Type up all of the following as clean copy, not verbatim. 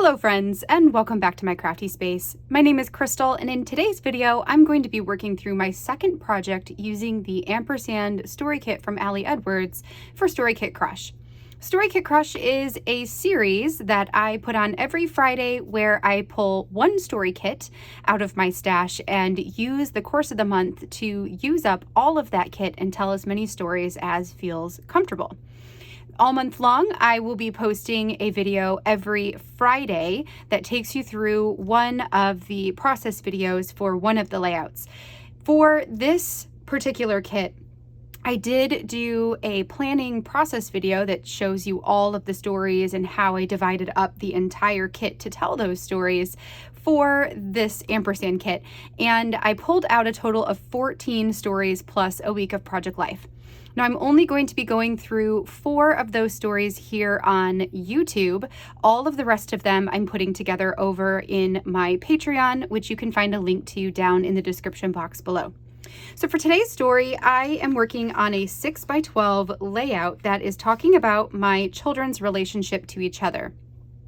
Hello friends, and welcome back to my crafty space. My name is Crystal, and in today's video, I'm going to be working through my second project using the Ampersand story kit from Ali Edwards for Story Kit Crush. Story Kit Crush is a series that I put on every Friday where I pull one story kit out of my stash and use the course of the month to use up all of that kit and tell as many stories as feels comfortable. All month long, I will be posting a video every Friday that takes you through one of the process videos for one of the layouts. For this particular kit, I did do a planning process video that shows you all of the stories and how I divided up the entire kit to tell those stories for this Ampersand kit. And I pulled out a total of 14 stories plus a week of project life. Now, I'm only going to be going through 4 of those stories here on YouTube. All of the rest of them I'm putting together over in my Patreon, which you can find a link to down in the description box below. So for today's story, I am working on a 6x12 layout that is talking about my children's relationship to each other.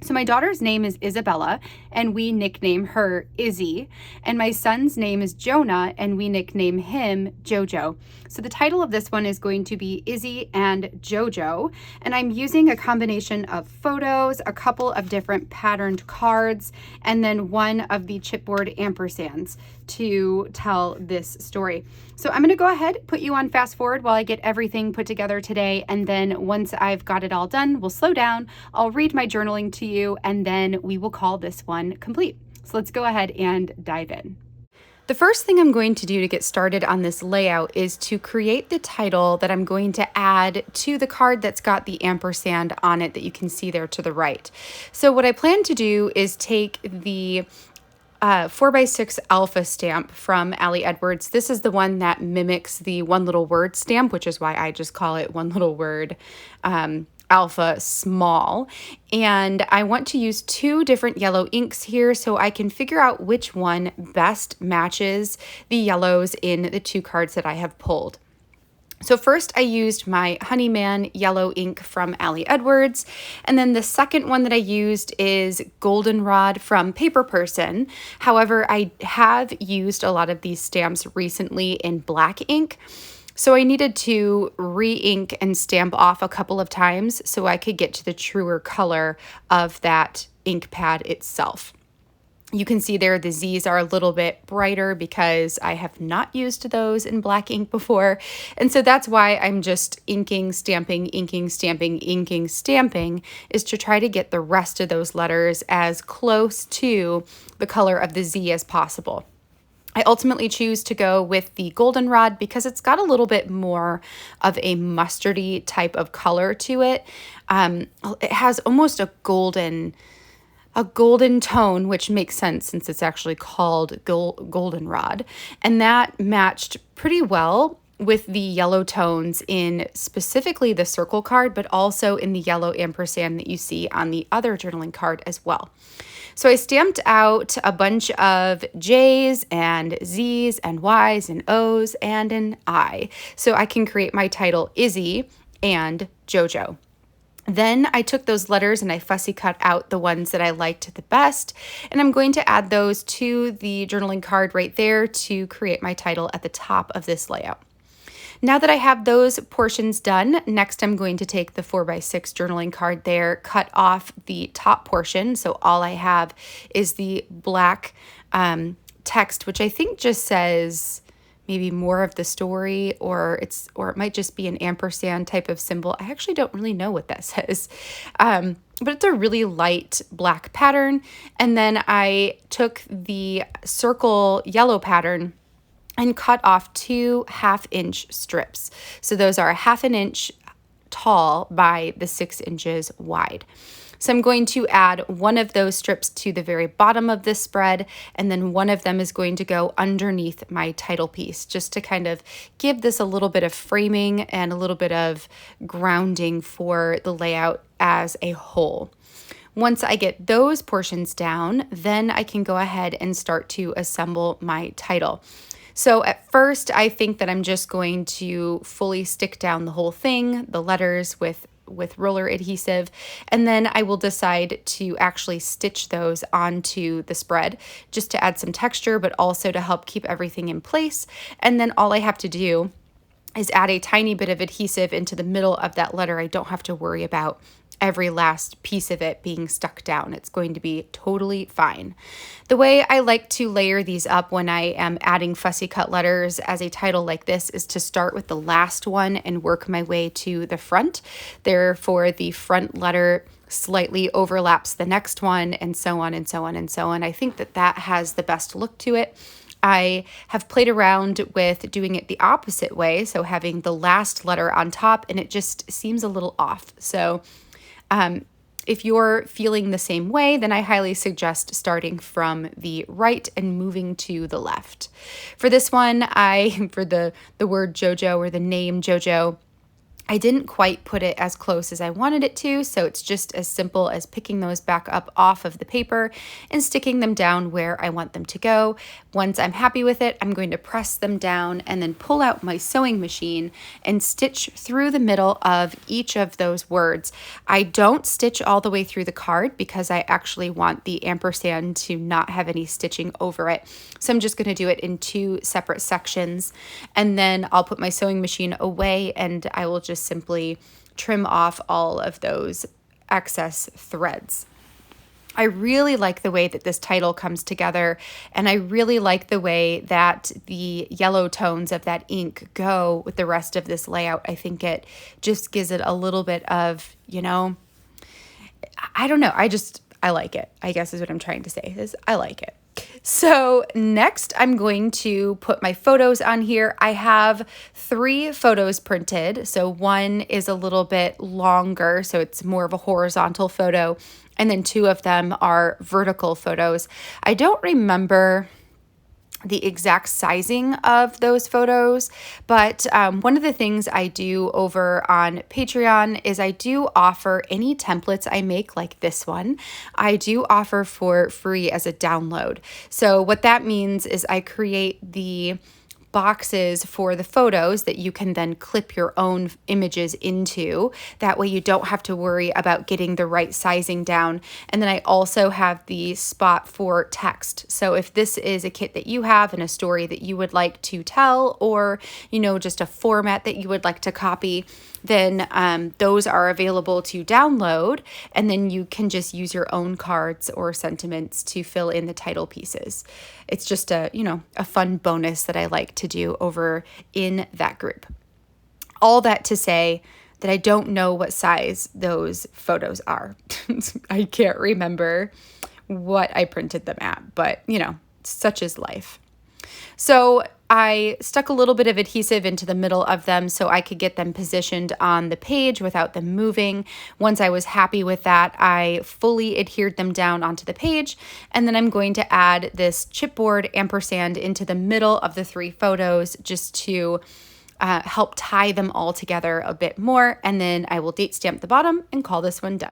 So my daughter's name is Isabella, and we nickname her Izzy. And my son's name is Jonah, and we nickname him JoJo. So the title of this one is going to be Izzy and JoJo. And I'm using a combination of photos, a couple of different patterned cards, and then one of the chipboard ampersands to tell this story. So I'm going to go ahead, put you on fast forward while I get everything put together today. And then once I've got it all done, we'll slow down. I'll read my journaling to you, and then we will call this one complete. So let's go ahead and dive in. The first thing I'm going to do to get started on this layout is to create the title that I'm going to add to the card that's got the ampersand on it that you can see there to the right. So what I plan to do is take the 4x6 alpha stamp from Ali Edwards. This is the one that mimics the one little word stamp, which is why I just call it one little word alpha small. And I want to use 2 different yellow inks here so I can figure out which one best matches the yellows in the 2 cards that I have pulled. So first I used my Honeyman yellow ink from Ali Edwards, and then the second one that I used is Goldenrod from Paper Person. However, I have used a lot of these stamps recently in black ink, so I needed to re-ink and stamp off a couple of times so I could get to the truer color of that ink pad itself. You can see there the Z's are a little bit brighter because I have not used those in black ink before. And so that's why I'm just inking, stamping, inking, stamping, inking, stamping, is to try to get the rest of those letters as close to the color of the Z as possible. I ultimately choose to go with the Goldenrod because it's got a little bit more of a mustardy type of color to it. It has almost a golden tone, which makes sense since it's actually called Goldenrod. And that matched pretty well with the yellow tones in specifically the circle card, but also in the yellow ampersand that you see on the other journaling card as well. So I stamped out a bunch of J's and Z's and Y's and O's and an I, so I can create my title Izzy and JoJo. Then I took those letters and I fussy cut out the ones that I liked the best, and I'm going to add those to the journaling card right there to create my title at the top of this layout. Now that I have those portions done, next I'm going to take the 4x6 journaling card there, cut off the top portion, so all I have is the black text, which I think just says maybe more of the story, or it might just be an ampersand type of symbol. I actually don't really know what that says. But it's a really light black pattern. And then I took the circle yellow pattern and cut off 2 half-inch strips. So those are 1/2 inch tall by the 6 inches wide. So I'm going to add one of those strips to the very bottom of this spread, and then one of them is going to go underneath my title piece, just to kind of give this a little bit of framing and a little bit of grounding for the layout as a whole. Once I get those portions down, then I can go ahead and start to assemble my title. So at first, I think that I'm just going to fully stick down the whole thing, the letters with with roller adhesive, and then I will decide to actually stitch those onto the spread just to add some texture, but also to help keep everything in place. And then all I have to do is add a tiny bit of adhesive into the middle of that letter. I don't have to worry about every last piece of it being stuck down. It's going to be totally fine. The way I like to layer these up when I am adding fussy cut letters as a title like this is to start with the last one and work my way to the front. Therefore, the front letter slightly overlaps the next one, and so on and so on and so on. I think that that has the best look to it. I have played around with doing it the opposite way, so having the last letter on top, and it just seems a little off. So if you're feeling the same way, then I highly suggest starting from the right and moving to the left. For this one, for the word JoJo or the name JoJo, I didn't quite put it as close as I wanted it to, so it's just as simple as picking those back up off of the paper and sticking them down where I want them to go. Once I'm happy with it, I'm going to press them down and then pull out my sewing machine and stitch through the middle of each of those words. I don't stitch all the way through the card because I actually want the ampersand to not have any stitching over it. So I'm just going to do it in 2 separate sections, and then I'll put my sewing machine away and I will just simply trim off all of those excess threads. I really like the way that this title comes together, and I really like the way that the yellow tones of that ink go with the rest of this layout. I think it just gives it a little bit of, I don't know. I like it, I guess is what I'm trying to say, is I like it. So next I'm going to put my photos on here. I have 3 photos printed. So one is a little bit longer, so it's more of a horizontal photo, and then 2 of them are vertical photos. I don't remember the exact sizing of those photos, but one of the things I do over on Patreon is I do offer any templates I make, like this one, I do offer for free as a download. So what that means is I create the boxes for the photos that you can then clip your own images into. That way you don't have to worry about getting the right sizing down. And then I also have the spot for text. So if this is a kit that you have and a story that you would like to tell, or, just a format that you would like to copy, then those are available to download, and then you can just use your own cards or sentiments to fill in the title pieces. It's just a fun bonus that I like to do over in that group. All that to say that I don't know what size those photos are. I can't remember what I printed them at, but such is life. So I stuck a little bit of adhesive into the middle of them so I could get them positioned on the page without them moving. Once I was happy with that, I fully adhered them down onto the page, and then I'm going to add this chipboard ampersand into the middle of the 3 photos just to help tie them all together a bit more, and then I will date stamp the bottom and call this one done.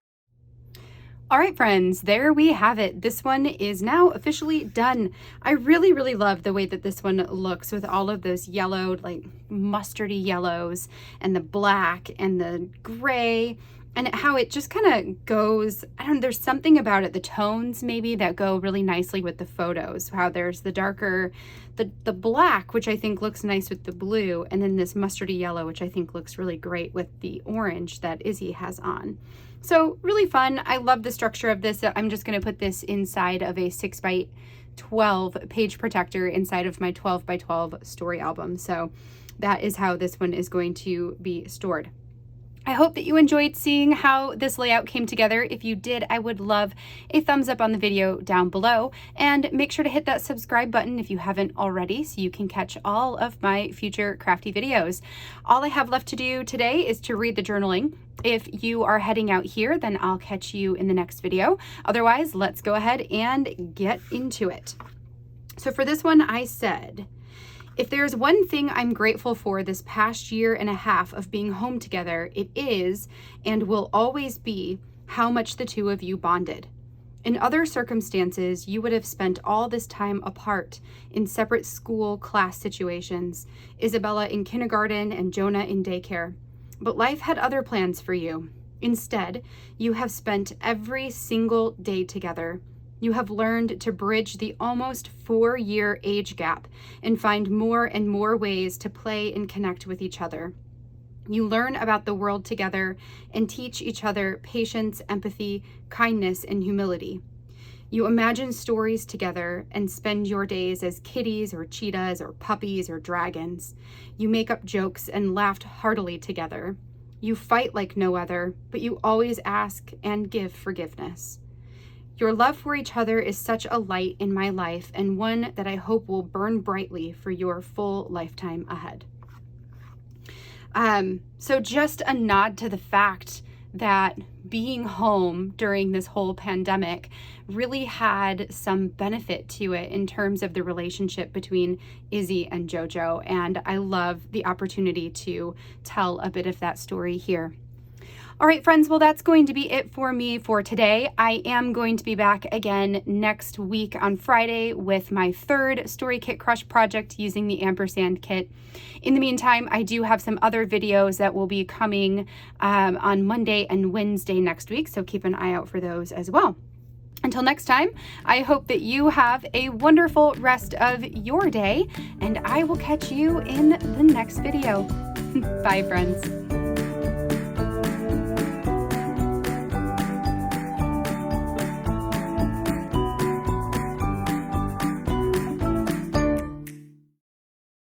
All right, friends, there we have it. This one is now officially done. I really, really love the way that this one looks with all of those yellowed, like mustardy yellows, and the black and the gray, and how it just kind of goes, I don't know, there's something about it, the tones maybe that go really nicely with the photos, how there's the darker, the black, which I think looks nice with the blue, and then this mustardy yellow, which I think looks really great with the orange that Izzy has on. So really fun. I love the structure of this. I'm just going to put this inside of a 6x12 page protector inside of my 12x12 story album. So that is how this one is going to be stored. I hope that you enjoyed seeing how this layout came together. If you did, I would love a thumbs up on the video down below, and make sure to hit that subscribe button if you haven't already so you can catch all of my future crafty videos. All I have left to do today is to read the journaling. If you are heading out here, then I'll catch you in the next video. Otherwise, let's go ahead and get into it. So for this one, I said, if there's one thing I'm grateful for this past year and a half of being home together, it is, and will always be, how much the 2 of you bonded. In other circumstances, you would have spent all this time apart in separate school class situations, Isabella in kindergarten and Jonah in daycare. But life had other plans for you. Instead, you have spent every single day together. You have learned to bridge the almost 4-year age gap and find more and more ways to play and connect with each other. You learn about the world together and teach each other patience, empathy, kindness, and humility. You imagine stories together and spend your days as kitties or cheetahs or puppies or dragons. You make up jokes and laugh heartily together. You fight like no other, but you always ask and give forgiveness. Your love for each other is such a light in my life, and one that I hope will burn brightly for your full lifetime ahead. So just a nod to the fact that being home during this whole pandemic really had some benefit to it in terms of the relationship between Izzy and JoJo, and I love the opportunity to tell a bit of that story here. All right, friends, well, that's going to be it for me for today. I am going to be back again next week on Friday with my third Story Kit Crush project using the Ampersand kit. In the meantime, I do have some other videos that will be coming on Monday and Wednesday next week, so keep an eye out for those as well. Until next time, I hope that you have a wonderful rest of your day, and I will catch you in the next video. Bye, friends.